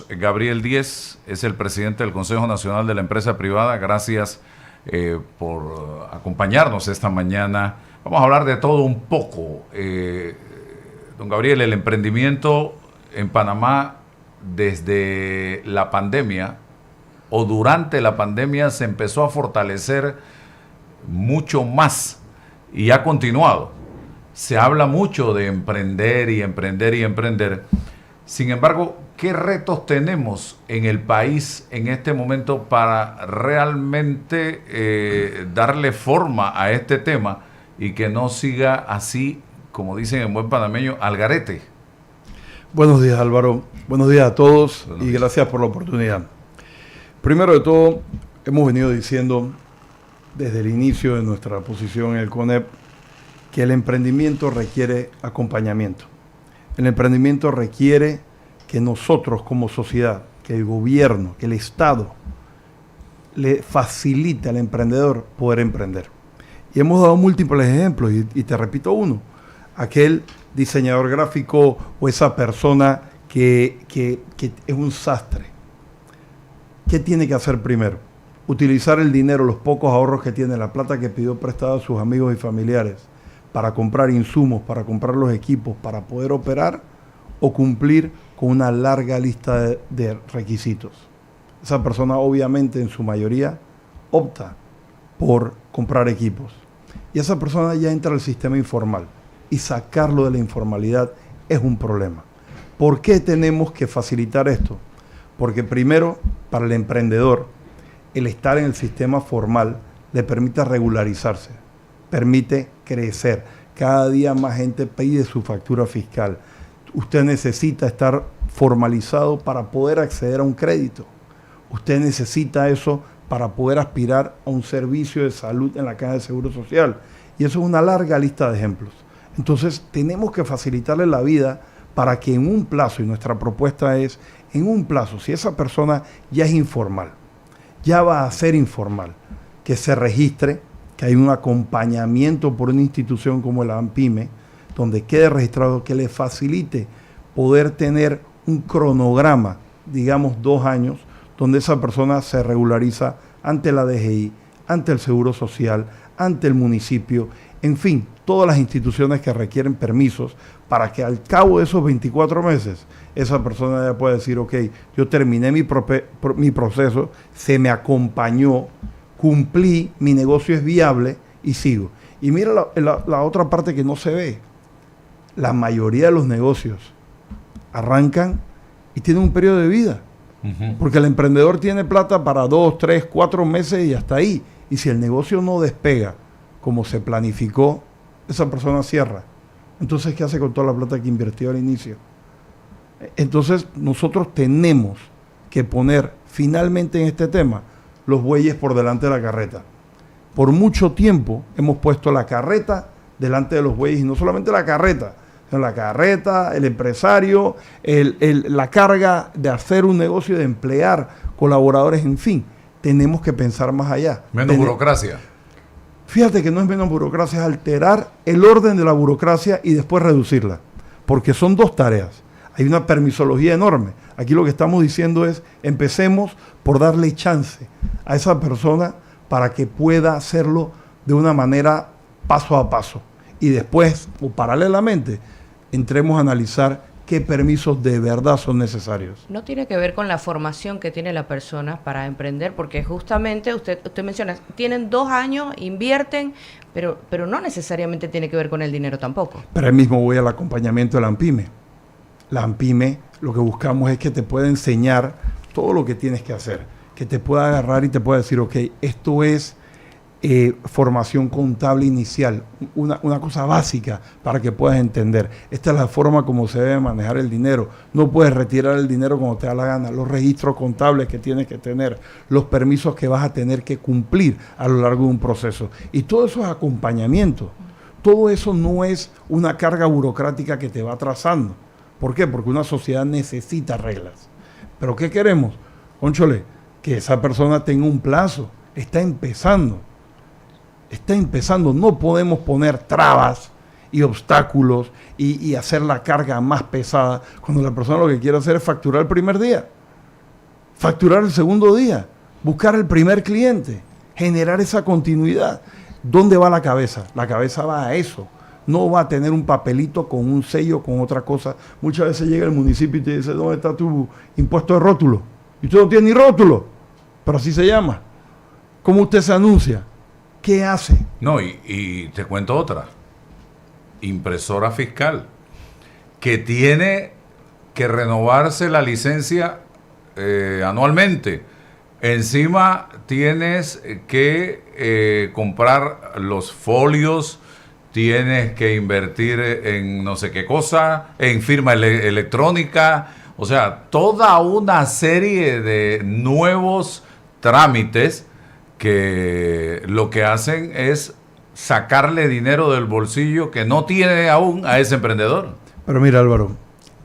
Gabriel Díez es el presidente del Consejo Nacional de la Empresa Privada. Gracias por acompañarnos esta mañana. Vamos a hablar de todo un poco. Don Gabriel, el emprendimiento en Panamá desde la pandemia o durante la pandemia se empezó a fortalecer mucho más y ha continuado. Se habla mucho de emprender y emprender y emprender. Sin embargo, ¿qué retos tenemos en el país en este momento para realmente darle forma a este tema y que no siga así, como dicen en buen panameño, al garete? Buenos días, Álvaro. Buenos días a todos y gracias por la oportunidad. Primero de todo, hemos venido diciendo desde el inicio de nuestra posición en el CONEP que el emprendimiento requiere acompañamiento. El emprendimiento requiere que nosotros como sociedad, que el gobierno, que el Estado le facilite al emprendedor poder emprender. Y hemos dado múltiples ejemplos y te repito uno. Aquel diseñador gráfico o esa persona que es un sastre. ¿Qué tiene que hacer primero? Utilizar el dinero, los pocos ahorros que tiene, la plata que pidió prestada a sus amigos y familiares para comprar insumos, para comprar los equipos, para poder operar o cumplir con una larga lista de requisitos. Esa persona obviamente en su mayoría opta por comprar equipos. Y esa persona ya entra al sistema informal y sacarlo de la informalidad es un problema. ¿Por qué tenemos que facilitar esto? Porque primero, para el emprendedor, el estar en el sistema formal le permite regularizarse, permite crecer. Cada día más gente pide su factura fiscal. Usted necesita estar formalizado para poder acceder a un crédito. Usted necesita eso para poder aspirar a un servicio de salud en la Caja de Seguro Social. Y eso es una larga lista de ejemplos. Entonces, tenemos que facilitarle la vida para que en un plazo, y nuestra propuesta es, en un plazo, si esa persona ya es informal, ya va a ser informal, que se registre, que hay un acompañamiento por una institución como la ANPYME, donde quede registrado, que le facilite poder tener un cronograma, digamos 2 años, donde esa persona se regulariza ante la DGI, ante el Seguro Social, ante el municipio, en fin, todas las instituciones que requieren permisos para que al cabo de esos 24 meses esa persona ya pueda decir, ok, yo terminé mi proceso, se me acompañó, cumplí, mi negocio es viable y sigo. Y mira la otra parte que no se ve. La mayoría de los negocios arrancan y tienen un periodo de vida. Porque el emprendedor tiene plata para 2, 3, 4 meses y hasta ahí. Y si el negocio no despega como se planificó, esa persona cierra. Entonces, ¿qué hace con toda la plata que invirtió al inicio? Entonces, nosotros tenemos que poner finalmente en este tema los bueyes por delante de la carreta. Por mucho tiempo hemos puesto la carreta delante de los bueyes, y no solamente la carreta, sino la carreta, el empresario, la carga de hacer un negocio, de emplear colaboradores, en fin. Tenemos que pensar más allá. Menos burocracia. Fíjate que no es menos burocracia, es alterar el orden de la burocracia y después reducirla. Porque son 2 tareas. Hay una permisología enorme. Aquí lo que estamos diciendo es, empecemos por darle chance a esa persona para que pueda hacerlo de una manera paso a paso. Y después, o paralelamente, entremos a analizar qué permisos de verdad son necesarios. No tiene que ver con la formación que tiene la persona para emprender, porque justamente usted menciona, tienen 2 años, invierten, pero no necesariamente tiene que ver con el dinero tampoco. Pero ahí mismo voy al acompañamiento de la ANPYME. La ANPYME, lo que buscamos es que te pueda enseñar todo lo que tienes que hacer, que te pueda agarrar y te pueda decir, ok, esto es formación contable inicial, una cosa básica para que puedas entender. Esta es la forma como se debe manejar el dinero. No puedes retirar el dinero cuando te da la gana. Los registros contables que tienes que tener, los permisos que vas a tener que cumplir a lo largo de un proceso. Y todo eso es acompañamiento. Todo eso no es una carga burocrática que te va atrasando. ¿Por qué? Porque una sociedad necesita reglas. ¿Pero qué queremos? Cónchole, que esa persona tenga un plazo. Está empezando, no podemos poner trabas y obstáculos y hacer la carga más pesada, cuando la persona lo que quiere hacer es facturar el primer día, facturar el segundo día, buscar el primer cliente, generar esa continuidad. ¿Dónde va la cabeza? La cabeza va a eso. No va a tener un papelito con un sello, con otra cosa. Muchas veces llega el municipio y te dice, ¿dónde está tu impuesto de rótulo? Y usted no tiene ni rótulo, pero así se llama. ¿Cómo usted se anuncia? ¿Qué hace? No, y te cuento otra. Impresora fiscal, que tiene que renovarse la licencia anualmente. Encima tienes que comprar los folios, tienes que invertir en no sé qué cosa, en firma electrónica, o sea, toda una serie de nuevos trámites que lo que hacen es sacarle dinero del bolsillo que no tiene aún a ese emprendedor. Pero mira, Álvaro,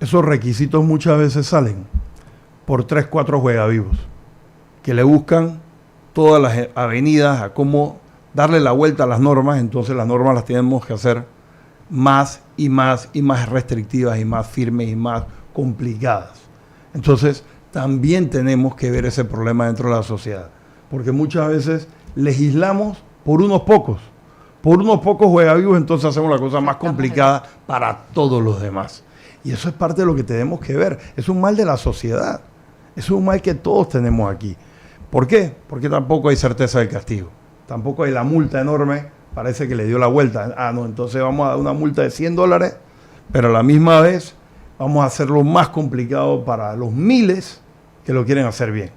esos requisitos muchas veces salen por 3, 4 juegavivos que le buscan todas las avenidas a cómo darle la vuelta a las normas. Entonces las normas las tenemos que hacer más y más y más restrictivas y más firmes y más complicadas. Entonces también tenemos que ver ese problema dentro de la sociedad, porque muchas veces legislamos por unos pocos juegavivos, entonces hacemos la cosa más complicada para todos los demás. Y eso es parte de lo que tenemos que ver. Es un mal de la sociedad, es un mal que todos tenemos aquí. ¿Por qué? Porque tampoco hay certeza del castigo. Tampoco hay la multa enorme, parece que le dio la vuelta. Ah, no, entonces vamos a dar una multa de $100, pero a la misma vez vamos a hacerlo más complicado para los miles que lo quieren hacer bien.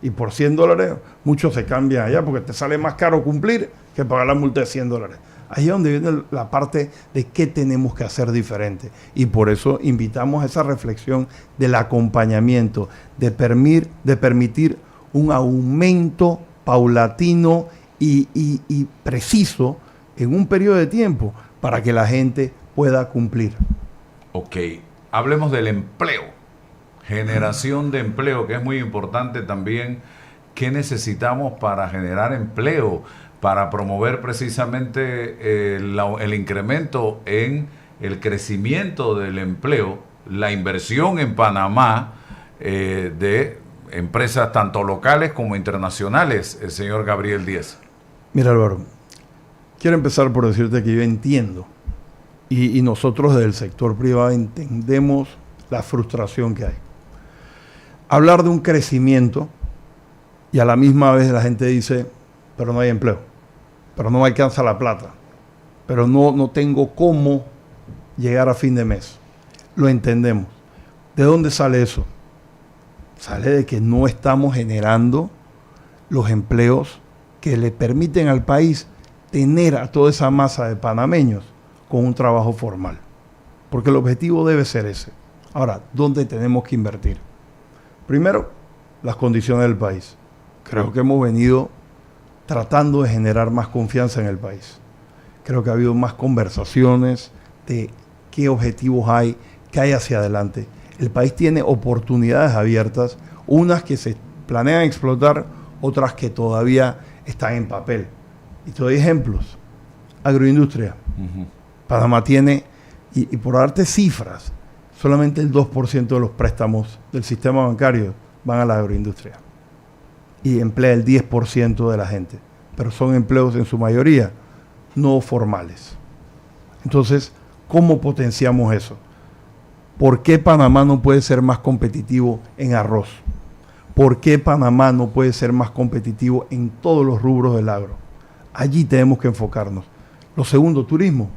Y por $100 muchos se cambian allá porque te sale más caro cumplir que pagar la multa de $100. Ahí es donde viene la parte de qué tenemos que hacer diferente. Y por eso invitamos a esa reflexión del acompañamiento, de permitir un aumento paulatino y preciso en un periodo de tiempo para que la gente pueda cumplir. Ok, hablemos del empleo, generación de empleo, que es muy importante también. ¿Qué necesitamos para generar empleo? Para promover precisamente el incremento en el crecimiento del empleo, la inversión en Panamá de empresas tanto locales como internacionales, el señor Gabriel Díez. Mira, Álvaro, quiero empezar por decirte que yo entiendo, y nosotros del sector privado entendemos la frustración que hay. Hablar de un crecimiento y a la misma vez la gente dice, pero no hay empleo, pero no me alcanza la plata, pero no tengo cómo llegar a fin de mes. Lo entendemos. ¿De dónde sale eso? Sale de que no estamos generando los empleos que le permiten al país tener a toda esa masa de panameños con un trabajo formal. Porque el objetivo debe ser ese. Ahora, ¿dónde tenemos que invertir? Primero, las condiciones del país. Creo que hemos venido tratando de generar más confianza en el país. Creo que ha habido más conversaciones de qué objetivos hay, qué hay hacia adelante. El país tiene oportunidades abiertas, unas que se planean explotar, otras que todavía están en papel. Y te doy ejemplos. Agroindustria. Panamá tiene, y por darte cifras, solamente el 2% de los préstamos del sistema bancario van a la agroindustria. Y emplea el 10% de la gente. Pero son empleos en su mayoría no formales. Entonces, ¿cómo potenciamos eso? ¿Por qué Panamá no puede ser más competitivo en arroz? ¿Por qué Panamá no puede ser más competitivo en todos los rubros del agro? Allí tenemos que enfocarnos. Lo segundo, turismo.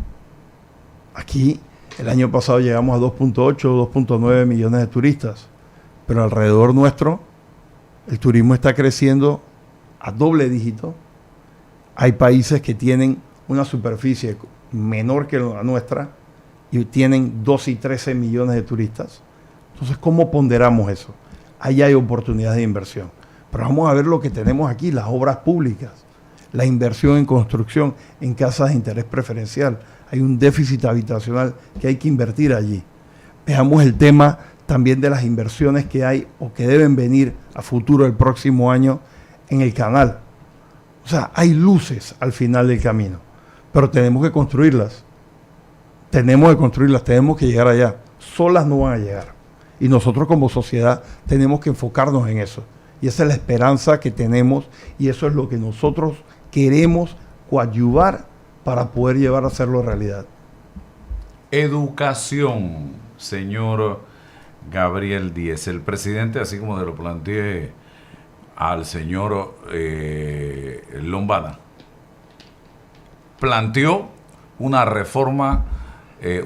Aquí, el año pasado llegamos a 2.8, 2.9 millones de turistas, pero alrededor nuestro, el turismo está creciendo a doble dígito. Hay países que tienen una superficie menor que la nuestra y tienen 12 y 13 millones de turistas. Entonces, ¿cómo ponderamos eso? Ahí hay oportunidades de inversión. Pero vamos a ver lo que tenemos aquí, las obras públicas, la inversión en construcción, en casas de interés preferencial. Hay un déficit habitacional que hay que invertir allí. Veamos el tema también de las inversiones que hay o que deben venir a futuro el próximo año en el canal. O sea, hay luces al final del camino, pero tenemos que construirlas. Tenemos que construirlas, tenemos que llegar allá. Solas no van a llegar. Y nosotros como sociedad tenemos que enfocarnos en eso. Y esa es la esperanza que tenemos y eso es lo que nosotros queremos coadyuvar para poder llevar a hacerlo realidad. Educación, señor Gabriel Díez. El presidente, así como se lo planteé al señor Lombana, planteó una reforma,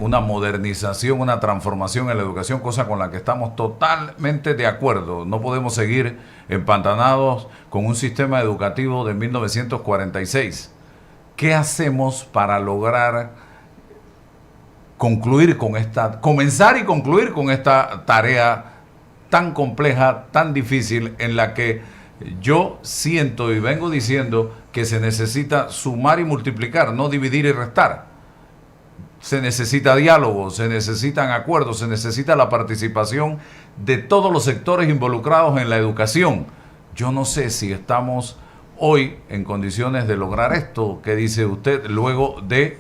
una modernización, una transformación en la educación, cosa con la que estamos totalmente de acuerdo. No podemos seguir empantanados con un sistema educativo de 1946. ¿Qué hacemos para lograr comenzar y concluir con esta tarea tan compleja, tan difícil, en la que yo siento y vengo diciendo que se necesita sumar y multiplicar, no dividir y restar? Se necesita diálogo, se necesitan acuerdos, se necesita la participación de todos los sectores involucrados en la educación. Yo no sé si estamos hoy en condiciones de lograr esto. ¿Qué dice usted luego de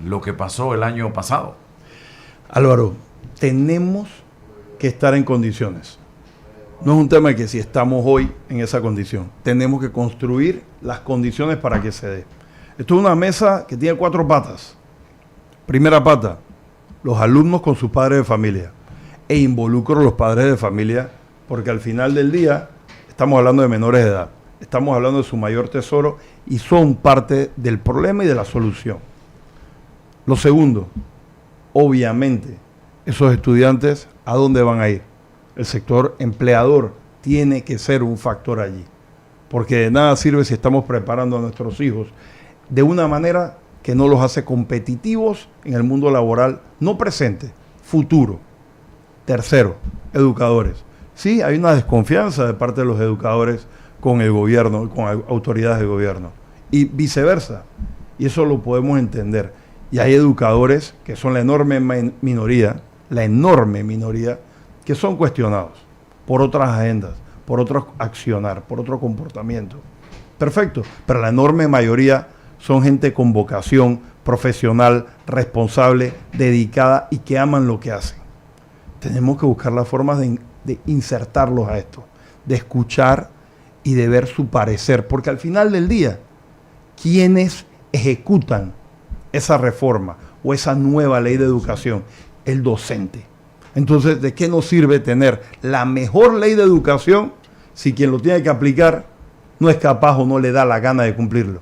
lo que pasó el año pasado? Álvaro, tenemos que estar en condiciones. No es un tema de que si estamos hoy en esa condición. Tenemos que construir las condiciones para que se dé. Esto es una mesa que tiene 4 patas. Primera pata, los alumnos con sus padres de familia. E involucro a los padres de familia porque al final del día estamos hablando de menores de edad. Estamos hablando de su mayor tesoro y son parte del problema y de la solución. Lo segundo, obviamente, esos estudiantes, ¿a dónde van a ir? El sector empleador tiene que ser un factor allí, porque de nada sirve si estamos preparando a nuestros hijos de una manera que no los hace competitivos en el mundo laboral, no presente, futuro. Tercero, educadores. Sí, hay una desconfianza de parte de los educadores con el gobierno, con autoridades del gobierno, y viceversa, y eso lo podemos entender. Y hay educadores que son la enorme minoría, que son cuestionados por otras agendas, por otro accionar, por otro comportamiento. Perfecto, pero la enorme mayoría son gente con vocación profesional, responsable, dedicada y que aman lo que hacen. Tenemos que buscar las formas de insertarlos a esto, de escuchar y de ver su parecer, porque al final del día, quienes ejecutan esa reforma o esa nueva ley de educación, el docente. Entonces, ¿de qué nos sirve tener la mejor ley de educación si quien lo tiene que aplicar no es capaz o no le da la gana de cumplirlo?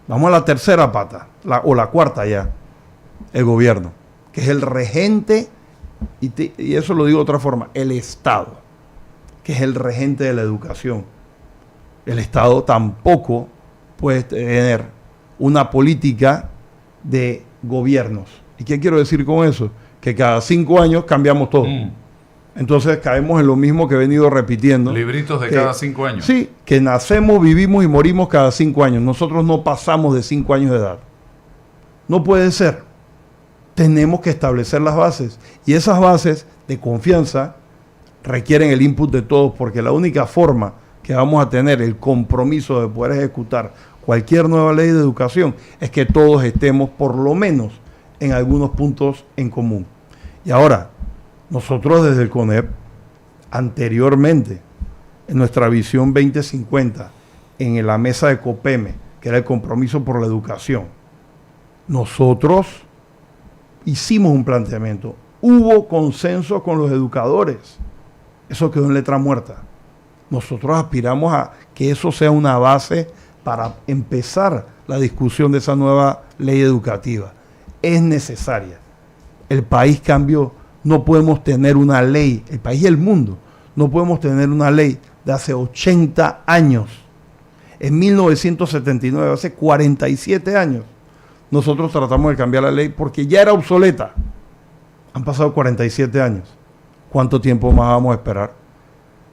Vamos a la tercera pata, o la cuarta ya, el gobierno, que es el regente, y eso lo digo de otra forma, el Estado, que es el regente de la educación. El Estado tampoco puede tener una política de gobiernos. ¿Y qué quiero decir con eso? Que cada 5 años cambiamos todo. Entonces caemos en lo mismo que he venido repitiendo. Libritos de cada 5 años. Sí, que nacemos, vivimos y morimos cada 5 años. Nosotros no pasamos de 5 años de edad. No puede ser. Tenemos que establecer las bases. Y esas bases de confianza requieren el input de todos, porque la única forma que vamos a tener el compromiso de poder ejecutar cualquier nueva ley de educación es que todos estemos por lo menos en algunos puntos en común. Y ahora, nosotros desde el CONEP, anteriormente, en nuestra visión 2050, en la mesa de COPEME, que era el compromiso por la educación, nosotros hicimos un planteamiento. Hubo consenso con los educadores. Eso quedó en letra muerta. Nosotros aspiramos a que eso sea una base para empezar la discusión de esa nueva ley educativa. Es necesaria. El país cambió. No podemos tener una ley, el país y el mundo, no podemos tener una ley de hace 80 años. En 1979, hace 47 años, nosotros tratamos de cambiar la ley porque ya era obsoleta. Han pasado 47 años. ¿Cuánto tiempo más vamos a esperar?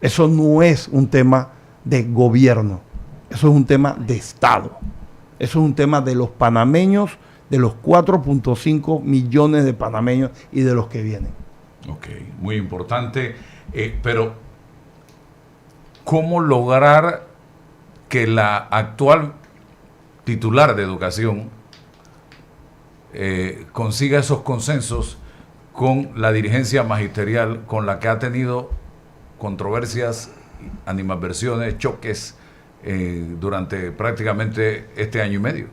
Eso no es un tema de gobierno. Eso es un tema de Estado. Eso es un tema de los panameños, de los 4.5 millones de panameños y de los que vienen. Ok, muy importante. Pero, ¿cómo lograr que la actual titular de educación consiga esos consensos con la dirigencia magisterial, con la que ha tenido controversias, animadversiones, choques durante prácticamente este año y medio.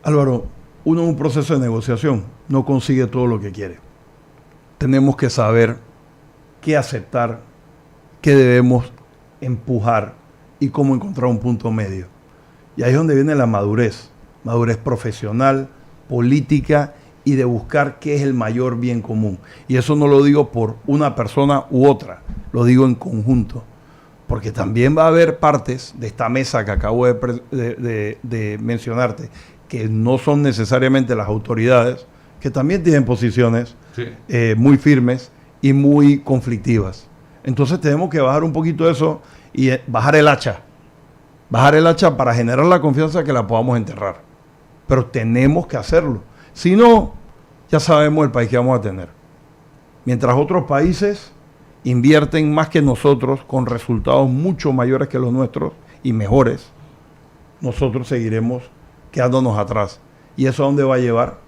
Álvaro, uno en un proceso de negociación no consigue todo lo que quiere. Tenemos que saber qué aceptar, qué debemos empujar y cómo encontrar un punto medio. Y ahí es donde viene la madurez profesional, política y de buscar qué es el mayor bien común. Y eso no lo digo por una persona u otra, lo digo en conjunto. Porque también va a haber partes de esta mesa que acabo de mencionarte, que no son necesariamente las autoridades, que también tienen posiciones muy firmes y muy conflictivas. Entonces tenemos que bajar un poquito de eso y bajar el hacha para generar la confianza que la podamos enterrar. Pero tenemos que hacerlo. Si no, ya sabemos el país que vamos a tener. Mientras otros países invierten más que nosotros con resultados mucho mayores que los nuestros y mejores, nosotros seguiremos quedándonos atrás. ¿Y eso a dónde va a llevar?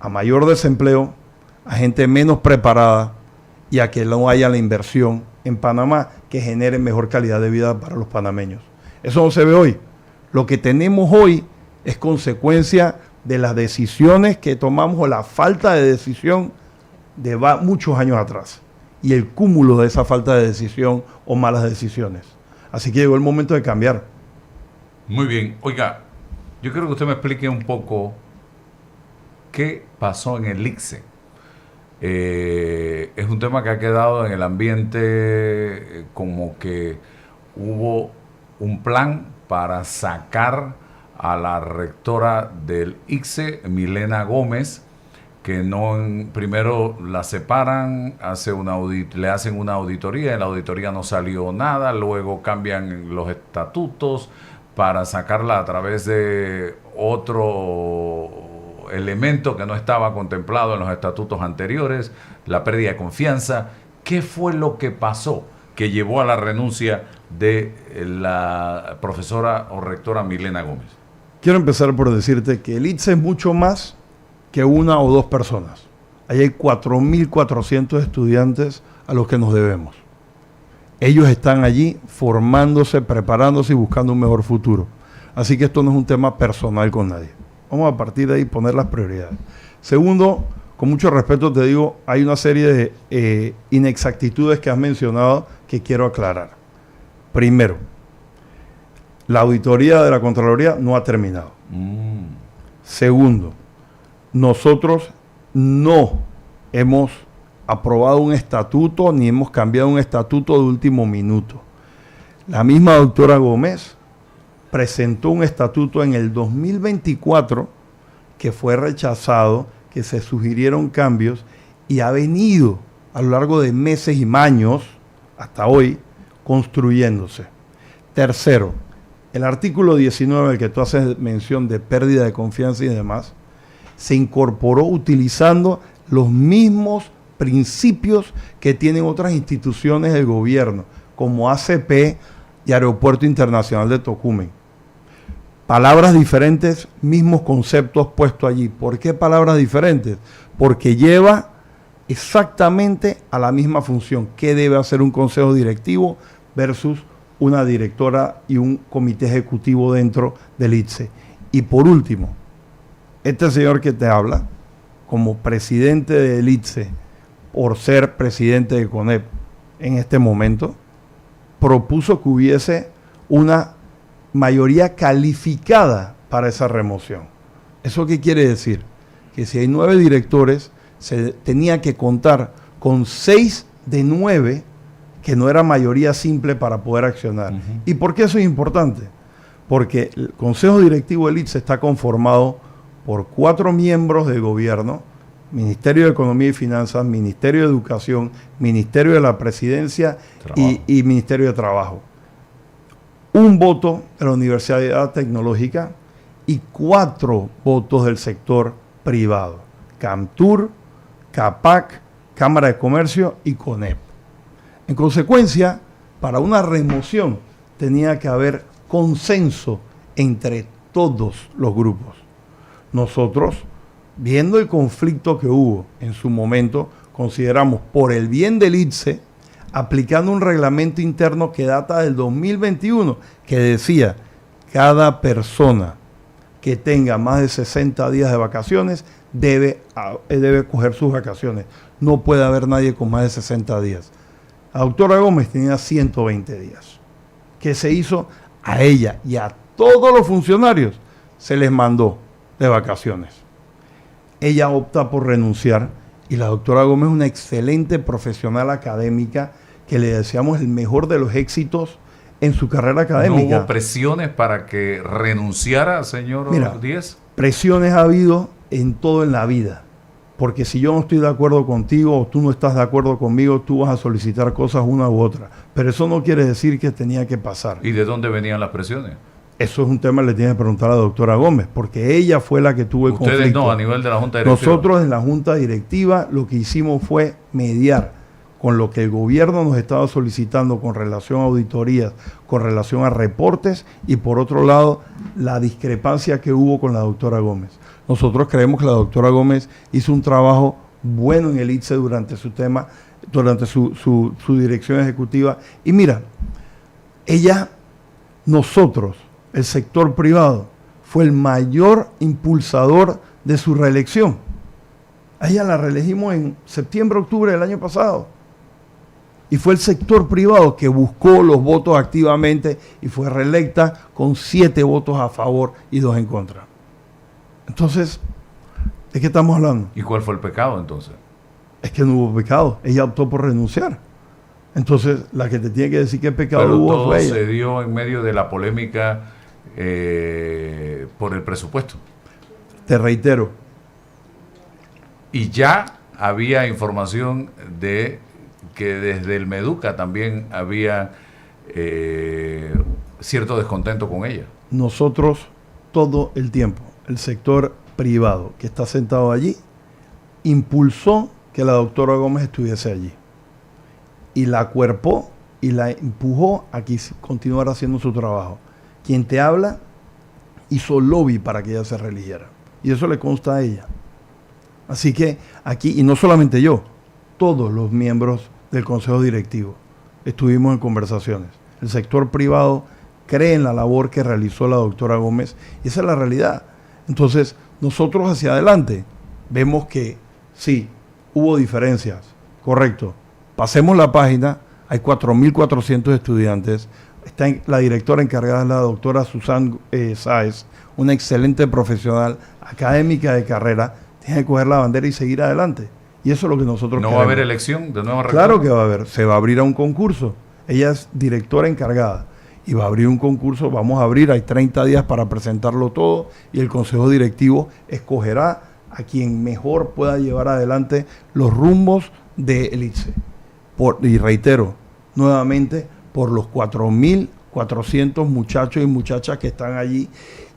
A mayor desempleo, a gente menos preparada y a que no haya la inversión en Panamá que genere mejor calidad de vida para los panameños. Eso no se ve hoy. Lo que tenemos hoy es consecuencia de las decisiones que tomamos o la falta de decisión de muchos años atrás y el cúmulo de esa falta de decisión o malas decisiones. Así que llegó el momento de cambiar. Muy bien. Oiga, yo quiero que usted me explique un poco qué pasó en el ICSE. Es un tema que ha quedado en el ambiente como que hubo un plan para sacar a la rectora del ICSE, Milena Gómez, que primero la separan, le hacen una auditoría, en la auditoría no salió nada, luego cambian los estatutos para sacarla a través de otro elemento que no estaba contemplado en los estatutos anteriores, la pérdida de confianza. ¿Qué fue lo que pasó que llevó a la renuncia de la profesora o rectora Milena Gómez? Quiero empezar por decirte que el ICSE es mucho más que una o dos personas. Ahí hay 4.400 estudiantes a los que nos debemos. Ellos están allí formándose, preparándose y buscando un mejor futuro. Así que esto no es un tema personal con nadie. Vamos a partir de ahí poner las prioridades. Segundo, con mucho respeto te digo, hay una serie de inexactitudes que has mencionado que quiero aclarar. Primero, la auditoría de la Contraloría no ha terminado. Segundo, nosotros no hemos aprobado un estatuto ni hemos cambiado un estatuto de último minuto. La misma doctora Gómez presentó un estatuto en el 2024 que fue rechazado, que se sugirieron cambios y ha venido a lo largo de meses y años, hasta hoy, construyéndose. Tercero, el artículo 19, al que tú haces mención de pérdida de confianza y demás, se incorporó utilizando los mismos principios que tienen otras instituciones del gobierno, como ACP y Aeropuerto Internacional de Tocumen. Palabras diferentes, mismos conceptos puestos allí. ¿Por qué palabras diferentes? Porque lleva exactamente a la misma función. ¿Qué debe hacer un consejo directivo versus una directora y un comité ejecutivo dentro del ICSE? Y por último, este señor que te habla, como presidente del ICSE, por ser presidente de CONEP en este momento, propuso que hubiese una mayoría calificada para esa remoción. ¿Eso qué quiere decir? Que si hay 9 directores, se tenía que contar con 6 de 9, que no era mayoría simple para poder accionar. ¿Y por qué eso es importante? Porque el Consejo Directivo del ICSE está conformado por 4 miembros del gobierno, Ministerio de Economía y Finanzas, Ministerio de Educación, Ministerio de la Presidencia y Ministerio de Trabajo. Un voto de la Universidad Tecnológica y 4 votos del sector privado, CAMTUR, CAPAC, Cámara de Comercio y CONEP. En consecuencia, para una remoción tenía que haber consenso entre todos los grupos. Nosotros viendo el conflicto que hubo en su momento, consideramos por el bien del ITSE, aplicando un reglamento interno que data del 2021, que decía, cada persona que tenga más de 60 días de vacaciones debe coger sus vacaciones. No puede haber nadie con más de 60 días. La doctora Gómez tenía 120 días. ¿Qué se hizo? A ella y a todos los funcionarios se les mandó de vacaciones. Ella opta por renunciar y la doctora Gómez es una excelente profesional académica que le deseamos el mejor de los éxitos en su carrera académica. ¿No hubo presiones para que renunciara, señor Díez? Presiones ha habido en todo en la vida. Porque si yo no estoy de acuerdo contigo o tú no estás de acuerdo conmigo, tú vas a solicitar cosas una u otra. Pero eso no quiere decir que tenía que pasar. ¿Y de dónde venían las presiones? Eso es un tema que le tiene que preguntar a la doctora Gómez, porque ella fue la que tuvo el conflicto. Ustedes no, a nivel de la Junta Directiva. Nosotros en la Junta Directiva lo que hicimos fue mediar con lo que el gobierno nos estaba solicitando con relación a auditorías, con relación a reportes y por otro lado la discrepancia que hubo con la doctora Gómez. Nosotros creemos que la doctora Gómez hizo un trabajo bueno en el ITSE durante su dirección ejecutiva. Y mira, nosotros, el sector privado, fue el mayor impulsador de su reelección. A ella la reelegimos en septiembre, octubre del año pasado. Y fue el sector privado que buscó los votos activamente y fue reelecta con 7 votos a favor y 2 en contra. Entonces, ¿de qué estamos hablando? ¿Y cuál fue el pecado entonces? Es que no hubo pecado. Ella optó por renunciar. Entonces, la que te tiene que decir qué pecado Pero hubo todo fue ella. se dio en medio de la polémica por el presupuesto. Te reitero. Y ya había información de que desde el Meduca también había cierto descontento con ella. Nosotros todo el tiempo, el sector privado que está sentado allí, impulsó que la doctora Gómez estuviese allí. Y la acuerpó y la empujó a que continuara haciendo su trabajo. Quien te habla hizo lobby para que ella se reeligiera. Y eso le consta a ella. Así que aquí, y no solamente yo, todos los miembros del Consejo Directivo estuvimos en conversaciones. El sector privado cree en la labor que realizó la doctora Gómez y esa es la realidad. Entonces, nosotros hacia adelante vemos que sí, hubo diferencias, correcto. Pasemos la página, hay 4.400 estudiantes, la directora encargada es la doctora Susan Sáez, una excelente profesional académica de carrera, tiene que coger la bandera y seguir adelante. Y eso es lo que nosotros ¿No queremos. va a haber elección de nueva rectora? Claro que va a haber, se va a abrir a un concurso. Ella es directora encargada y va a abrir un concurso, vamos a abrir, hay 30 días para presentarlo todo y el Consejo Directivo escogerá a quien mejor pueda llevar adelante los rumbos del ITSE. Y reitero, nuevamente, por los 4.400 muchachos y muchachas que están allí,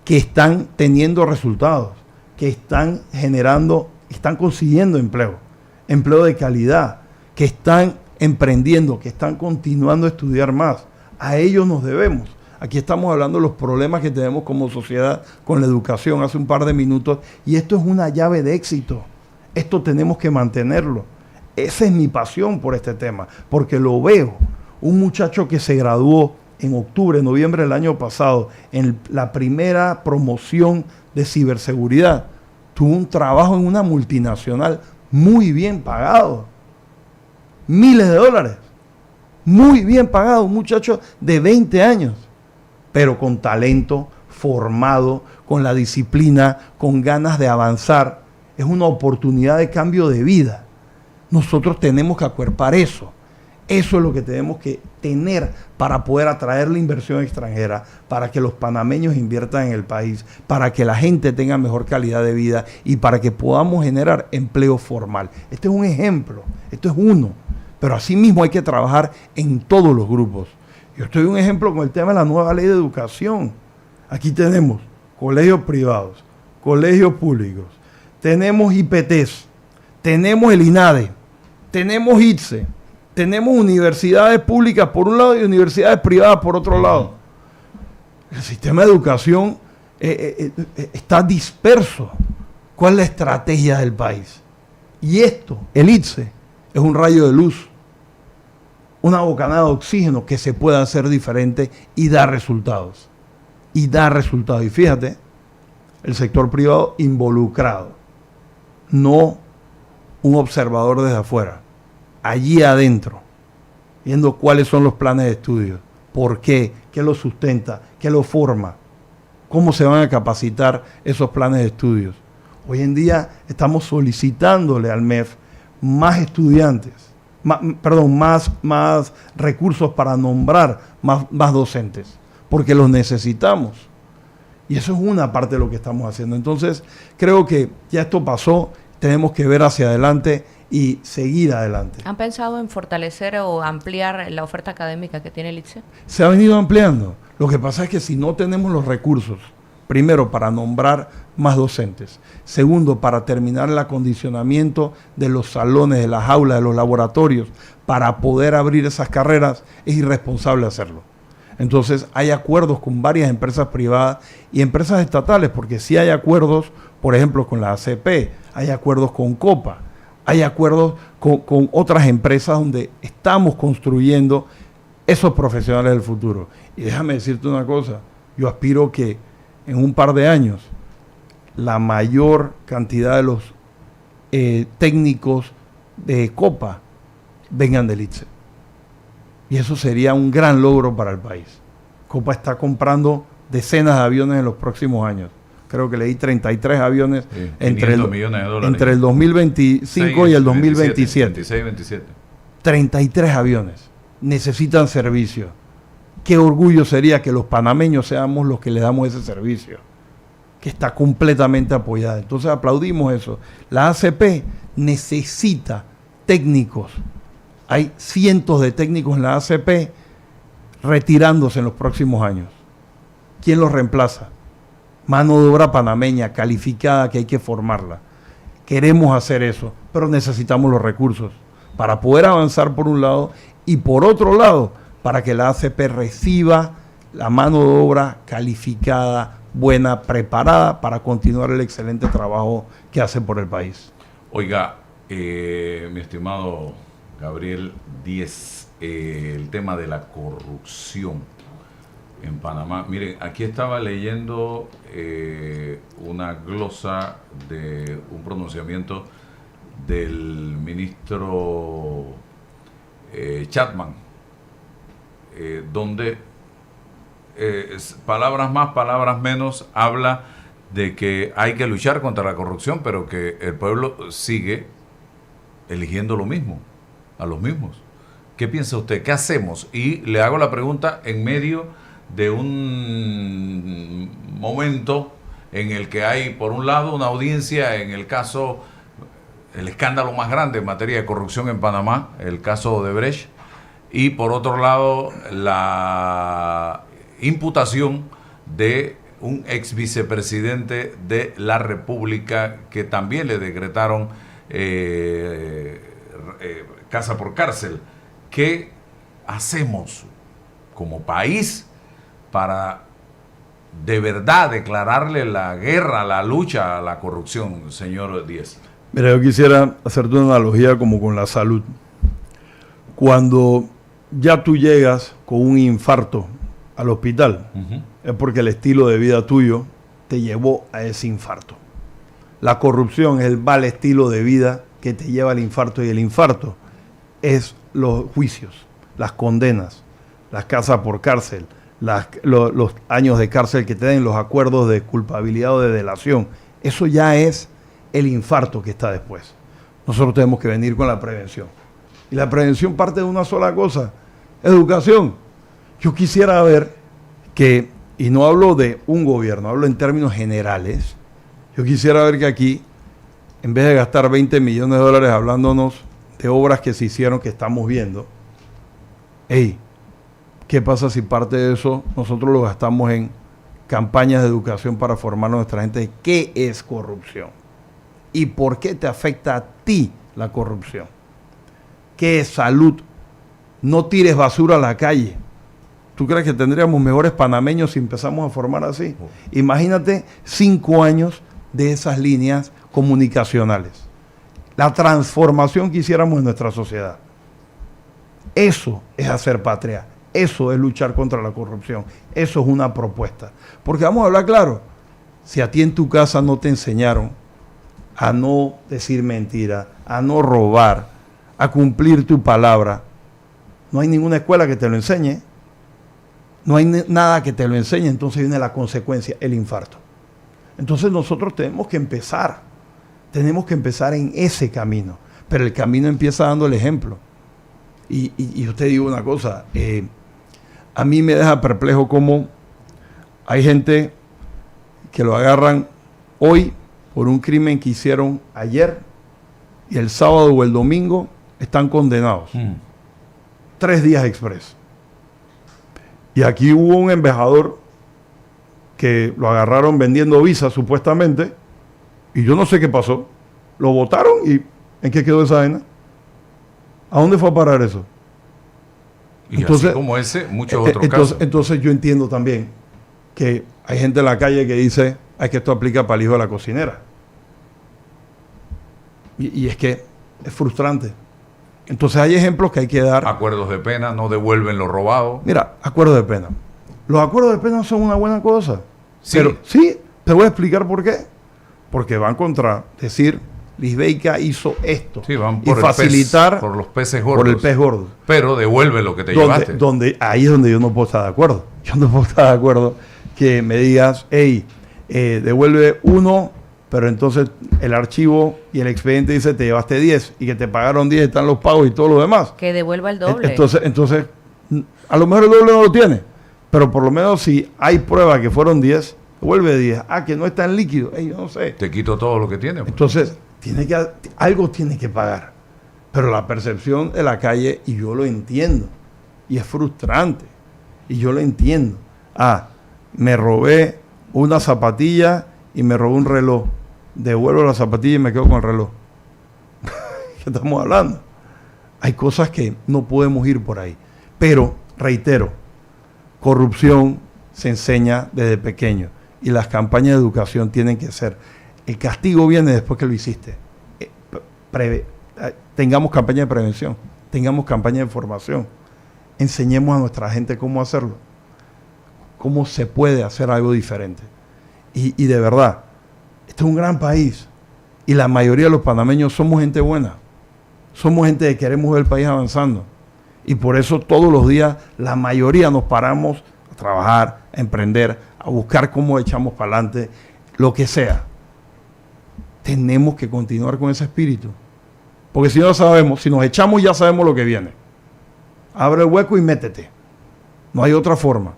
que están teniendo resultados, que están generando, están consiguiendo empleo de calidad, que están emprendiendo, que están continuando a estudiar más. A ellos nos debemos. Aquí estamos hablando de los problemas que tenemos como sociedad con la educación hace un par de minutos y esto es una llave de éxito. Esto tenemos que mantenerlo. Esa es mi pasión por este tema, porque lo veo. Un muchacho que se graduó en octubre, noviembre del año pasado, en la primera promoción de ciberseguridad, tuvo un trabajo en una multinacional muy bien pagado. Miles de dólares. Muy bien pagado. Un muchacho de 20 años. Pero con talento, formado, con la disciplina, con ganas de avanzar. Es una oportunidad de cambio de vida. Nosotros tenemos que acuerpar eso. Eso es lo que tenemos que tener para poder atraer la inversión extranjera, para que los panameños inviertan en el país, para que la gente tenga mejor calidad de vida y para que podamos generar empleo formal. Este es un ejemplo, esto es uno, pero asimismo hay que trabajar en todos los grupos. Yo estoy un ejemplo con el tema de la nueva ley de educación. Aquí tenemos colegios privados, colegios públicos, tenemos IPTs, tenemos el INADE, tenemos ITSE, tenemos universidades públicas por un lado y universidades privadas por otro lado. El sistema de educación está disperso. ¿Cuál es la estrategia del país? Y esto, el ITSE, es un rayo de luz, una bocanada de oxígeno que se puede hacer diferente y dar resultados. Y fíjate, el sector privado involucrado, no un observador desde afuera, allí adentro, viendo cuáles son los planes de estudio, por qué, qué lo sustenta, qué lo forma, cómo se van a capacitar esos planes de estudios. Hoy en día estamos solicitándole al MEF más estudiantes, más recursos para nombrar más docentes, porque los necesitamos. Y eso es una parte de lo que estamos haciendo. Entonces, creo que ya esto pasó, tenemos que ver hacia adelante y seguir adelante. ¿Han pensado en fortalecer o ampliar la oferta académica que tiene el ITSE? Se ha venido ampliando. Lo que pasa es que si no tenemos los recursos, primero, para nombrar más docentes. Segundo, para terminar el acondicionamiento de los salones, de las aulas, de los laboratorios, para poder abrir esas carreras, es irresponsable hacerlo. Entonces, hay acuerdos con varias empresas privadas y empresas estatales, porque sí hay acuerdos, por ejemplo, con la ACP, hay acuerdos con Copa, hay acuerdos con otras empresas donde estamos construyendo esos profesionales del futuro. Y déjame decirte una cosa, yo aspiro que en un par de años la mayor cantidad de los técnicos de Copa vengan del ITSE. Y eso sería un gran logro para el país. Copa está comprando decenas de aviones en los próximos años. Creo que leí 33 aviones entre el 2025 y el 2027. 26, 27. 33 aviones. Necesitan servicio. Qué orgullo sería que los panameños seamos los que le damos ese servicio, que está completamente apoyada. Entonces aplaudimos eso. La ACP necesita técnicos. Hay cientos de técnicos en la ACP retirándose en los próximos años. ¿Quién los reemplaza? Mano de obra panameña, calificada, que hay que formarla. Queremos hacer eso, pero necesitamos los recursos para poder avanzar por un lado y por otro lado, para que la ACP reciba la mano de obra calificada, buena, preparada para continuar el excelente trabajo que hace por el país. Oiga, mi estimado Gabriel Díez, el tema de la corrupción en Panamá. Miren, aquí estaba leyendo una glosa de un pronunciamiento del ministro Chapman, donde palabras más, palabras menos, habla de que hay que luchar contra la corrupción, pero que el pueblo sigue eligiendo lo mismo, a los mismos. ¿Qué piensa usted? ¿Qué hacemos? Y le hago la pregunta en medio de un momento en el que hay, por un lado, una audiencia en el caso, el escándalo más grande en materia de corrupción en Panamá, el caso Odebrecht, y por otro lado, la imputación de un ex vicepresidente de la República que también le decretaron casa por cárcel. ¿Qué hacemos como país para de verdad declararle la guerra, la lucha a la corrupción, señor Díez? Mira, yo quisiera hacerte una analogía como con la salud. Cuando ya tú llegas con un infarto al hospital, es porque el estilo de vida tuyo te llevó a ese infarto. La corrupción es el mal estilo de vida que te lleva al infarto, y el infarto es los juicios, las condenas, las casas por cárcel, los años de cárcel que te den, los acuerdos de culpabilidad o de delación. Eso ya es el infarto que está después. Nosotros tenemos que venir con la prevención. Y la prevención parte de una sola cosa: educación. Yo quisiera ver que, y no hablo de un gobierno, hablo en términos generales, yo quisiera ver que aquí, en vez de gastar 20 millones de dólares hablándonos de obras que se hicieron, que estamos viendo, ¿qué pasa si parte de eso nosotros lo gastamos en campañas de educación para formar a nuestra gente de qué es corrupción y por qué te afecta a ti la corrupción? ¿Qué es salud? No tires basura a la calle. ¿Tú crees que tendríamos mejores panameños si empezamos a formar así? Imagínate 5 años de esas líneas comunicacionales. La transformación que hiciéramos en nuestra sociedad. Eso es hacer patria. Eso es luchar contra la corrupción. Eso es una propuesta. Porque vamos a hablar claro. Si a ti en tu casa no te enseñaron a no decir mentira, a no robar, a cumplir tu palabra, no hay ninguna escuela que te lo enseñe. No hay nada que te lo enseñe. Entonces viene la consecuencia, el infarto. Entonces nosotros tenemos que empezar. Tenemos que empezar en ese camino. Pero el camino empieza dando el ejemplo. Y usted digo una cosa, a mí me deja perplejo cómo hay gente que lo agarran hoy por un crimen que hicieron ayer y el sábado o el domingo están condenados. 3 días expreso. Y aquí hubo un embajador que lo agarraron vendiendo visas supuestamente y yo no sé qué pasó. Lo votaron y ¿en qué quedó esa vaina? ¿A dónde fue a parar eso? Y entonces, así como ese, muchos otros casos. Entonces yo entiendo también que hay gente en la calle que dice, ay, que esto aplica para el hijo de la cocinera. Y es que es frustrante. Entonces hay ejemplos que hay que dar. Acuerdos de pena, no devuelven lo robado. Mira, acuerdos de pena. Los acuerdos de pena son una buena cosa. Sí. Pero sí, te voy a explicar por qué. Porque van contra decir, Lisbeica hizo esto. Sí, van y por facilitar por los peces gordos. Por el pez gordo. Pero devuelve lo que te llevaste. Ahí es donde yo no puedo estar de acuerdo. Yo no puedo estar de acuerdo que me digas, hey, devuelve 1, pero entonces el archivo y el expediente dice te llevaste 10 y que te pagaron 10, están los pagos y todo lo demás. Que devuelva el doble. Entonces, a lo mejor el doble no lo tiene, pero por lo menos si hay prueba que fueron 10, devuelve 10. Ah, que no está en líquido. Yo no sé. Te quito todo lo que tiene. Pues. Entonces, algo tiene que pagar. Pero la percepción de la calle, y yo lo entiendo, y es frustrante, y yo lo entiendo. Ah, me robé una zapatilla y me robé un reloj. Devuelvo la zapatilla y me quedo con el reloj. ¿Qué estamos hablando? Hay cosas que no podemos ir por ahí. Pero, reitero, corrupción se enseña desde pequeño y las campañas de educación tienen que ser. El castigo viene después que lo hiciste. Tengamos campaña de prevención, tengamos campaña de formación. Enseñemos a nuestra gente cómo hacerlo, cómo se puede hacer algo diferente. Y de verdad, este es un gran país y la mayoría de los panameños somos gente buena. Somos gente que queremos ver el país avanzando. Y por eso todos los días la mayoría nos paramos a trabajar, a emprender, a buscar cómo echamos para adelante, lo que sea. Tenemos que continuar con ese espíritu. Porque si no sabemos, si nos echamos ya sabemos lo que viene. Abre el hueco y métete. No hay otra forma.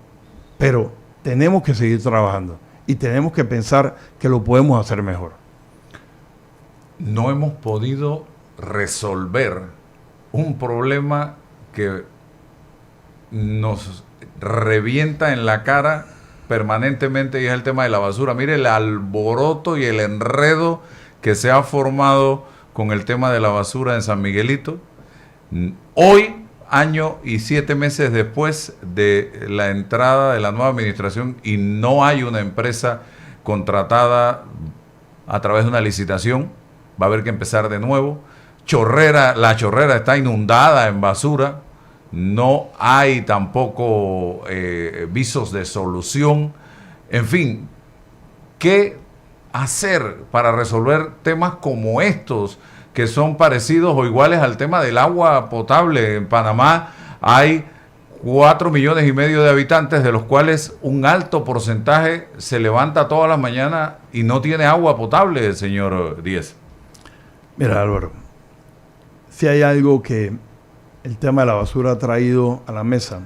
Pero tenemos que seguir trabajando. Y tenemos que pensar que lo podemos hacer mejor. No hemos podido resolver un problema que nos revienta en la cara permanentemente y es el tema de la basura. Mire el alboroto y el enredo que se ha formado con el tema de la basura en San Miguelito. Hoy, año y 7 meses después de la entrada de la nueva administración y no hay una empresa contratada a través de una licitación, va a haber que empezar de nuevo. La Chorrera está inundada en basura, no hay tampoco visos de solución. En fin, ¿qué hacer para resolver temas como estos que son parecidos o iguales al tema del agua potable? En Panamá hay 4,5 millones de habitantes, de los cuales un alto porcentaje se levanta todas las mañanas y no tiene agua potable, señor Díez. Mira, Álvaro, si hay algo que el tema de la basura ha traído a la mesa,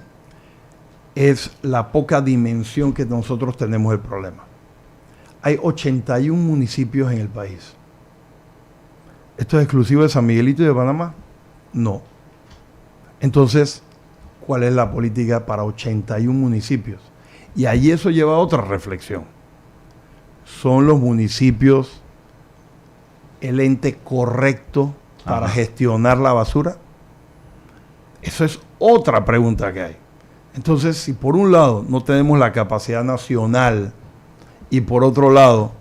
es la poca dimensión que nosotros tenemos del problema. Hay 81 municipios en el país. ¿Esto es exclusivo de San Miguelito y de Panamá? No. Entonces, ¿cuál es la política para 81 municipios? Y allí eso lleva a otra reflexión. ¿Son los municipios el ente correcto para gestionar la basura? Eso es otra pregunta que hay. Entonces, si por un lado no tenemos la capacidad nacional y por otro lado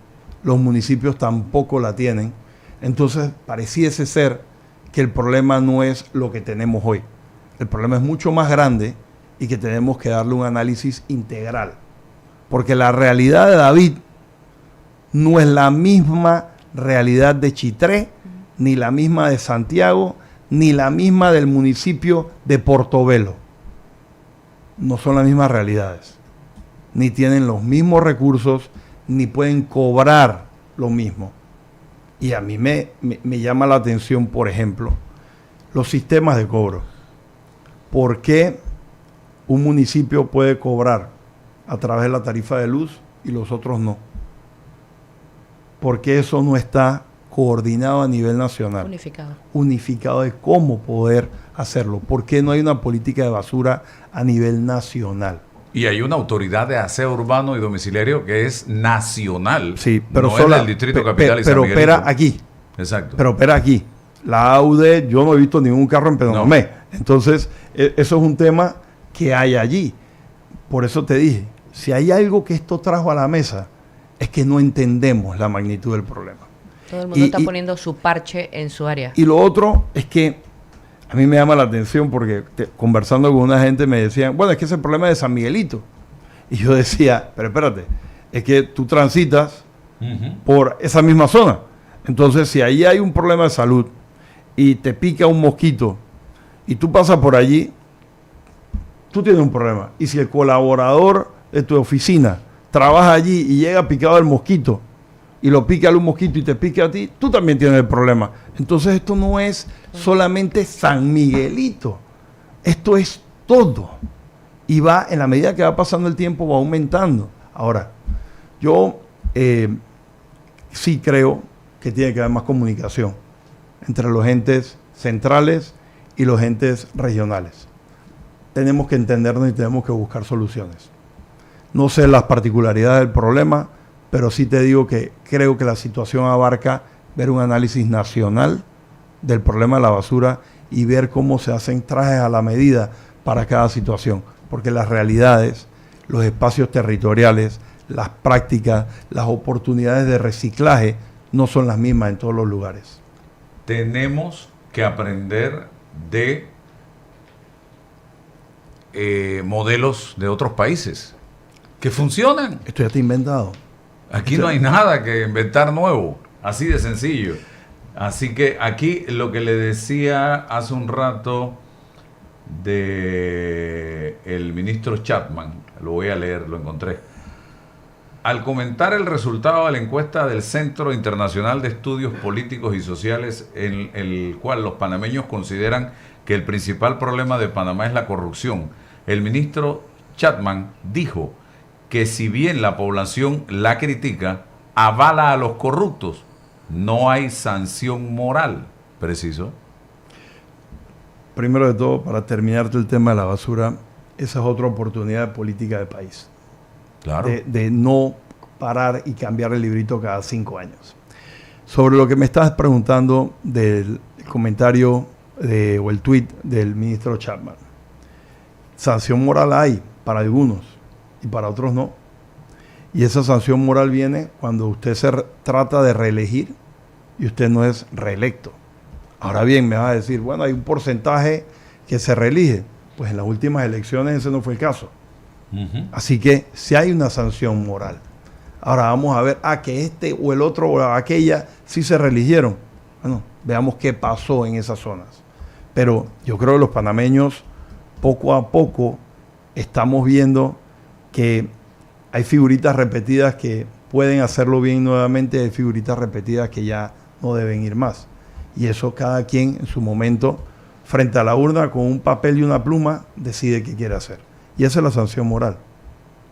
los municipios tampoco la tienen. Entonces pareciese ser que el problema no es lo que tenemos hoy. El problema es mucho más grande y que tenemos que darle un análisis integral. Porque la realidad de David no es la misma realidad de Chitré, ni la misma de Santiago, ni la misma del municipio de Portobelo. No son las mismas realidades. Ni tienen los mismos recursos, ni pueden cobrar lo mismo. Y a mí me llama la atención, por ejemplo, los sistemas de cobro. ¿Por qué un municipio puede cobrar a través de la tarifa de luz y los otros no? ¿Por qué eso no está coordinado a nivel nacional? Unificado de cómo poder hacerlo. ¿Por qué no hay una política de basura a nivel nacional? Y hay una autoridad de aseo urbano y domiciliario que es nacional. Sí, pero no es del Distrito Capital y San pero Miguelito. opera aquí. Exacto. Pero opera aquí. La AUDE, yo no he visto ningún carro en Penonomé. No. Entonces, eso es un tema que hay allí. Por eso te dije, si hay algo que esto trajo a la mesa, es que no entendemos la magnitud del problema. Todo el mundo está poniendo su parche en su área. Y lo otro es que a mí me llama la atención porque conversando con una gente me decían, bueno, es que ese problema es de San Miguelito. Y yo decía, pero espérate, es que tú transitas por esa misma zona. Entonces, si ahí hay un problema de salud y te pica un mosquito y tú pasas por allí, tú tienes un problema. Y si el colaborador de tu oficina trabaja allí y llega picado el mosquito y lo pica un mosquito y te pica a ti, tú también tienes el problema. Entonces esto no es solamente San Miguelito, esto es todo. Y va, en la medida que va pasando el tiempo, va aumentando. Ahora, yo sí creo que tiene que haber más comunicación entre los entes centrales y los entes regionales. Tenemos que entendernos y tenemos que buscar soluciones. No sé las particularidades del problema, pero sí te digo que creo que la situación abarca ver un análisis nacional del problema de la basura y ver cómo se hacen trajes a la medida para cada situación. Porque las realidades, los espacios territoriales, las prácticas, las oportunidades de reciclaje no son las mismas en todos los lugares. Tenemos que aprender de modelos de otros países que funcionan. Esto ya está inventado. Aquí no hay nada que inventar nuevo, así de sencillo. Así que aquí lo que le decía hace un rato de el ministro Chapman, lo voy a leer, lo encontré. Al comentar el resultado de la encuesta del Centro Internacional de Estudios Políticos y Sociales, en el cual los panameños consideran que el principal problema de Panamá es la corrupción, el ministro Chapman dijo que si bien la población la critica, avala a los corruptos. No hay sanción moral. ¿Preciso? Primero de todo, para terminarte el tema de la basura, esa es otra oportunidad de política de país. Claro. De no parar y cambiar el librito cada 5 años. Sobre lo que me estás preguntando del comentario o el tuit del ministro Chapman. Sanción moral hay para algunos y para otros no. Y esa sanción moral viene cuando usted se trata de reelegir y usted no es reelecto. Ahora bien, me vas a decir, bueno, hay un porcentaje que se reelige. Pues en las últimas elecciones ese no fue el caso. Así que si hay una sanción moral. Ahora vamos a ver, que este o el otro o aquella sí se reeligieron. Bueno, veamos qué pasó en esas zonas. Pero yo creo que los panameños poco a poco estamos viendo que hay figuritas repetidas que pueden hacerlo bien nuevamente, hay figuritas repetidas que ya no deben ir más. Y eso cada quien en su momento, frente a la urna, con un papel y una pluma, decide qué quiere hacer. Y esa es la sanción moral.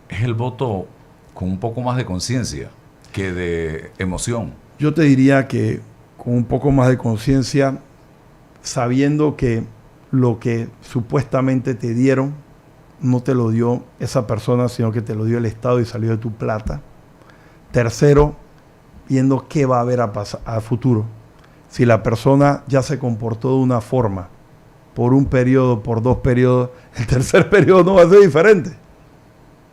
Es el voto con un poco más de conciencia que de emoción. Yo te diría que con un poco más de conciencia, sabiendo que lo que supuestamente te dieron no te lo dio esa persona, sino que te lo dio el Estado y salió de tu plata. Tercero, viendo qué va a haber a futuro. Si la persona ya se comportó de una forma, por un periodo, por 2 periodos, el tercer periodo no va a ser diferente.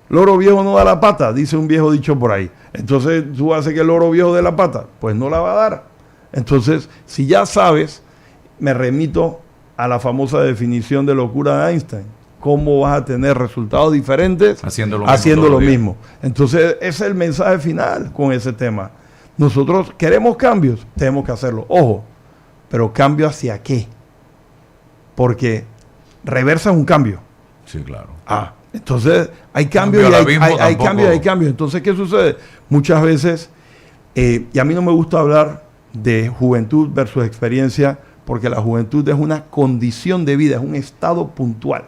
Loro viejo no da la pata, dice un viejo dicho por ahí. Entonces, ¿tú haces que el loro viejo dé la pata? Pues no la va a dar. Entonces, si ya sabes, me remito a la famosa definición de locura de Einstein. ¿Cómo vas a tener resultados diferentes haciendo lo mismo? Entonces, ese es el mensaje final con ese tema. Nosotros queremos cambios, tenemos que hacerlo. Ojo, pero ¿cambio hacia qué? Porque reversa es un cambio. Sí, claro. Entonces hay cambios hay cambios. Entonces, ¿qué sucede? Muchas veces, y a mí no me gusta hablar de juventud versus experiencia, porque la juventud es una condición de vida, es un estado puntual.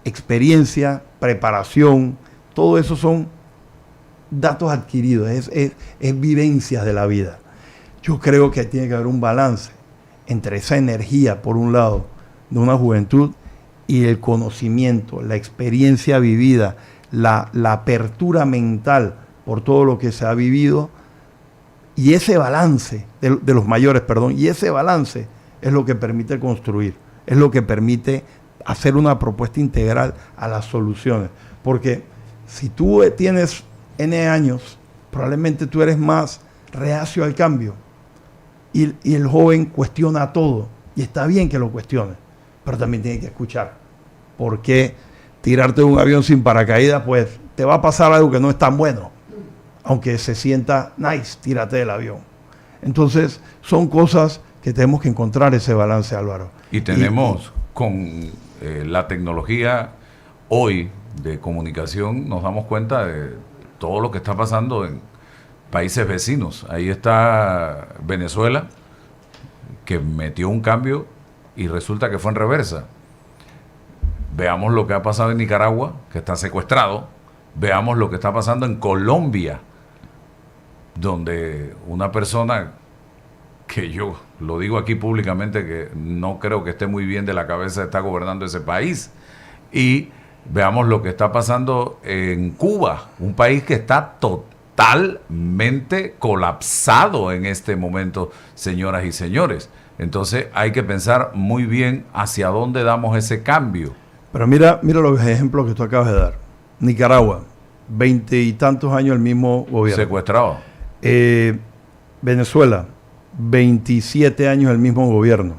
Experiencia, preparación, todo eso son datos adquiridos, es vivencias de la vida. Yo creo que tiene que haber un balance entre esa energía, por un lado, de una juventud y el conocimiento, la experiencia vivida, la apertura mental por todo lo que se ha vivido, y ese balance de los mayores, y ese balance es lo que permite construir, es lo que permite hacer una propuesta integral a las soluciones. Porque si tú tienes N años, probablemente tú eres más reacio al cambio, y el joven cuestiona todo, y está bien que lo cuestione, pero también tiene que escuchar. Porque tirarte de un avión sin paracaídas, pues te va a pasar algo que no es tan bueno, aunque se sienta nice, tírate del avión. Entonces, son cosas que tenemos que encontrar ese balance, Álvaro. Y tenemos con la tecnología hoy de comunicación, nos damos cuenta de todo lo que está pasando en países vecinos. Ahí está Venezuela, que metió un cambio y resulta que fue en reversa. Veamos lo que ha pasado en Nicaragua, que está secuestrado. Veamos lo que está pasando en Colombia, donde una persona que yo lo digo aquí públicamente, que no creo que esté muy bien de la cabeza, está gobernando ese país. Y veamos lo que está pasando en Cuba, un país que está totalmente colapsado en este momento, señoras y señores. Entonces hay que pensar muy bien hacia dónde damos ese cambio. Pero mira los ejemplos que tú acabas de dar. Nicaragua, 20 y tantos años el mismo gobierno. Secuestrado. Venezuela, 27 años el mismo gobierno.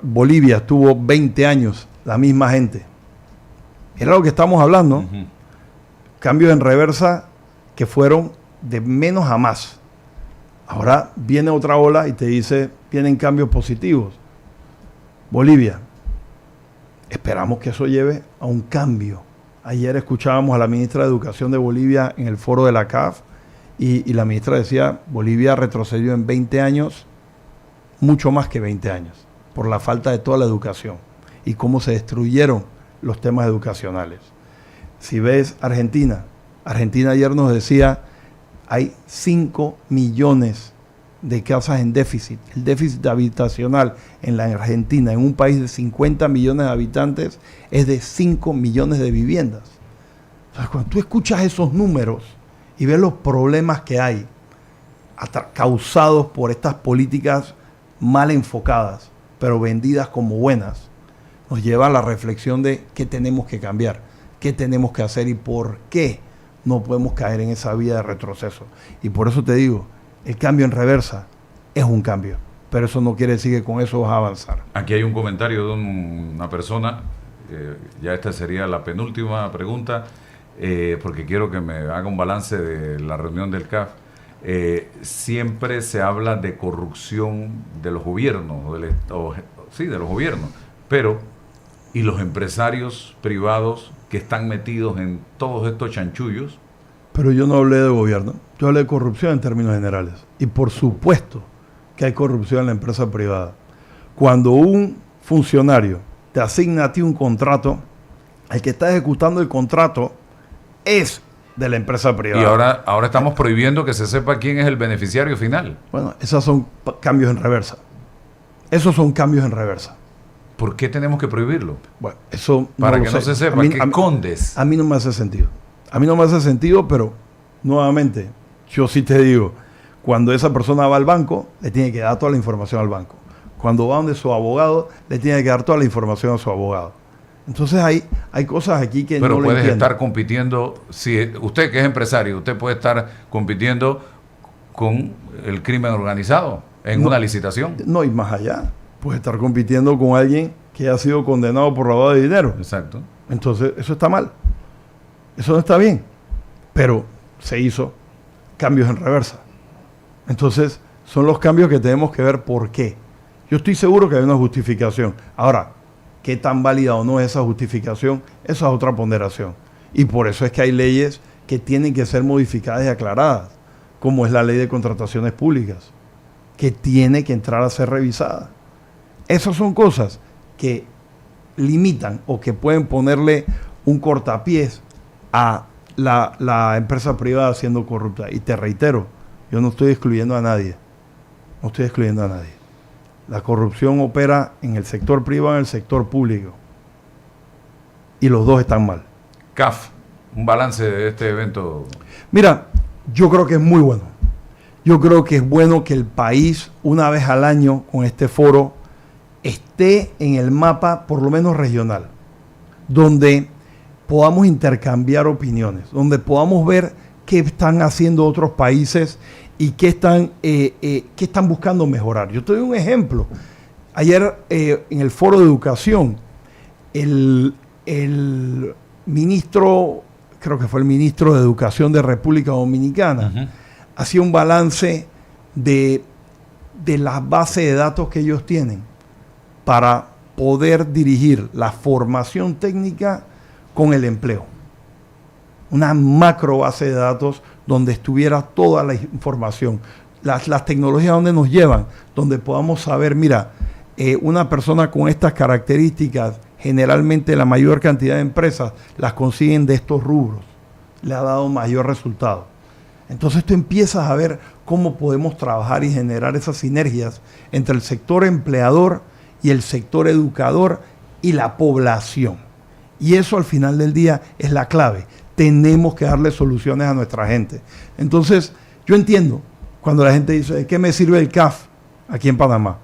Bolivia estuvo 20 años la misma gente. Era lo que estamos hablando. Uh-huh. Cambios en reversa que fueron de menos a más. Ahora viene otra ola y te dice, vienen cambios positivos. Bolivia, esperamos que eso lleve a un cambio. Ayer escuchábamos a la ministra de Educación de Bolivia en el foro de la CAF y la ministra decía, Bolivia retrocedió en 20 años, mucho más que 20 años, por la falta de toda la educación y cómo se destruyeron los temas educacionales. Si ves Argentina ayer nos decía, hay 5 millones de casas en déficit. El déficit habitacional en la Argentina, en un país de 50 millones de habitantes, es de 5 millones de viviendas. O sea, cuando tú escuchas esos números y ves los problemas que hay causados por estas políticas mal enfocadas, pero vendidas como buenas, nos lleva a la reflexión de qué tenemos que cambiar, qué tenemos que hacer y por qué no podemos caer en esa vía de retroceso. Y por eso te digo, el cambio en reversa es un cambio, pero eso no quiere decir que con eso vas a avanzar. Aquí hay un comentario de una persona, ya esta sería la penúltima pregunta, porque quiero que me haga un balance de la reunión del CAF. Siempre se habla de corrupción de los gobiernos, de los gobiernos, pero ¿y los empresarios privados que están metidos en todos estos chanchullos? Pero yo no hablé de gobierno, yo hablé de corrupción en términos generales. Y por supuesto que hay corrupción en la empresa privada. Cuando un funcionario te asigna a ti un contrato, el que está ejecutando el contrato es de la empresa privada. Y ahora estamos prohibiendo que se sepa quién es el beneficiario final. Bueno, esos son cambios en reversa. Esos son cambios en reversa. ¿Por qué tenemos que prohibirlo? Bueno, eso para que no se sepa, ¿qué escondes? A mí no me hace sentido. A mí no me hace sentido, pero nuevamente, yo sí te digo, cuando esa persona va al banco, le tiene que dar toda la información al banco. Cuando va donde su abogado, le tiene que dar toda la información a su abogado. Entonces hay cosas aquí que pero no lo puedes entiendo. estar compitiendo, si usted que es empresario, usted puede estar compitiendo con el crimen organizado en una licitación. No, y más allá, puede estar compitiendo con alguien que ha sido condenado por lavado de dinero. Exacto. Entonces, eso está mal. Eso no está bien. Pero se hizo cambios en reversa. Entonces, son los cambios que tenemos que ver por qué. Yo estoy seguro que hay una justificación. Ahora, qué tan válida o no es esa justificación, esa es otra ponderación. Y por eso es que hay leyes que tienen que ser modificadas y aclaradas, como es la ley de contrataciones públicas, que tiene que entrar a ser revisada. Esas son cosas que limitan o que pueden ponerle un cortapiés a la empresa privada siendo corrupta. Y te reitero, yo no estoy excluyendo a nadie. No estoy excluyendo a nadie. La corrupción opera en el sector privado y en el sector público. Y los dos están mal. CAF, un balance de este evento. Mira, yo creo que es muy bueno. Yo creo que es bueno que el país, una vez al año, con este foro, esté en el mapa, por lo menos regional, donde podamos intercambiar opiniones, donde podamos ver qué están haciendo otros países y qué están buscando mejorar. Yo te doy un ejemplo. Ayer en el foro de educación, el ministro, creo que fue el ministro de Educación de República Dominicana, hacía un balance de las bases de datos que ellos tienen para poder dirigir la formación técnica con el empleo. Una macro base de datos donde estuviera toda la información. Las tecnologías donde nos llevan, donde podamos saber, mira, una persona con estas características, generalmente la mayor cantidad de empresas las consiguen de estos rubros. Le ha dado mayor resultado. Entonces tú empiezas a ver cómo podemos trabajar y generar esas sinergias entre el sector empleador y el sector educador y la población. Y eso al final del día es la clave. Tenemos que darle soluciones a nuestra gente. Entonces, yo entiendo cuando la gente dice, ¿de qué me sirve el CAF aquí en Panamá?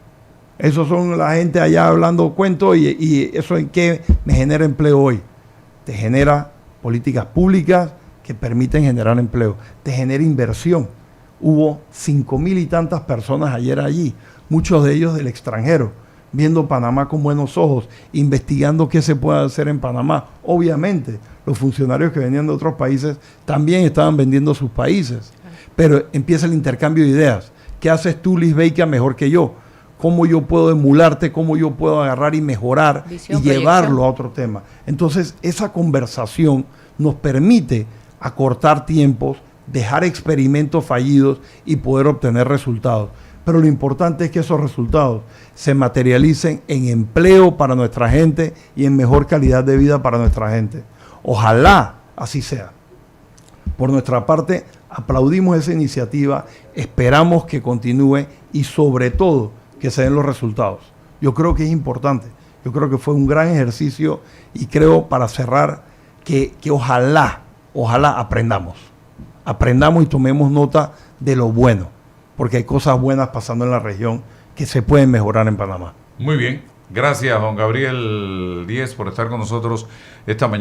Esos son la gente allá hablando cuentos y eso en qué me genera empleo hoy. Te genera políticas públicas que permiten generar empleo. Te genera inversión. Hubo 5,000 y tantas personas ayer allí, muchos de ellos del extranjero, viendo Panamá con buenos ojos, investigando qué se puede hacer en Panamá. Obviamente, los funcionarios que venían de otros países también estaban vendiendo sus países. Pero empieza el intercambio de ideas. ¿Qué haces tú, Liz Beica, mejor que yo? ¿Cómo yo puedo emularte? ¿Cómo yo puedo agarrar y mejorar Visión, y llevarlo a otro tema? Entonces, esa conversación nos permite acortar tiempos, dejar experimentos fallidos y poder obtener resultados. Pero lo importante es que esos resultados se materialicen en empleo para nuestra gente y en mejor calidad de vida para nuestra gente. Ojalá así sea. Por nuestra parte, aplaudimos esa iniciativa, esperamos que continúe y sobre todo que se den los resultados. Yo creo que es importante, yo creo que fue un gran ejercicio y creo, para cerrar, que ojalá aprendamos y tomemos nota de lo bueno, porque hay cosas buenas pasando en la región que se pueden mejorar en Panamá. Muy bien, gracias Juan Gabriel Díez por estar con nosotros esta mañana.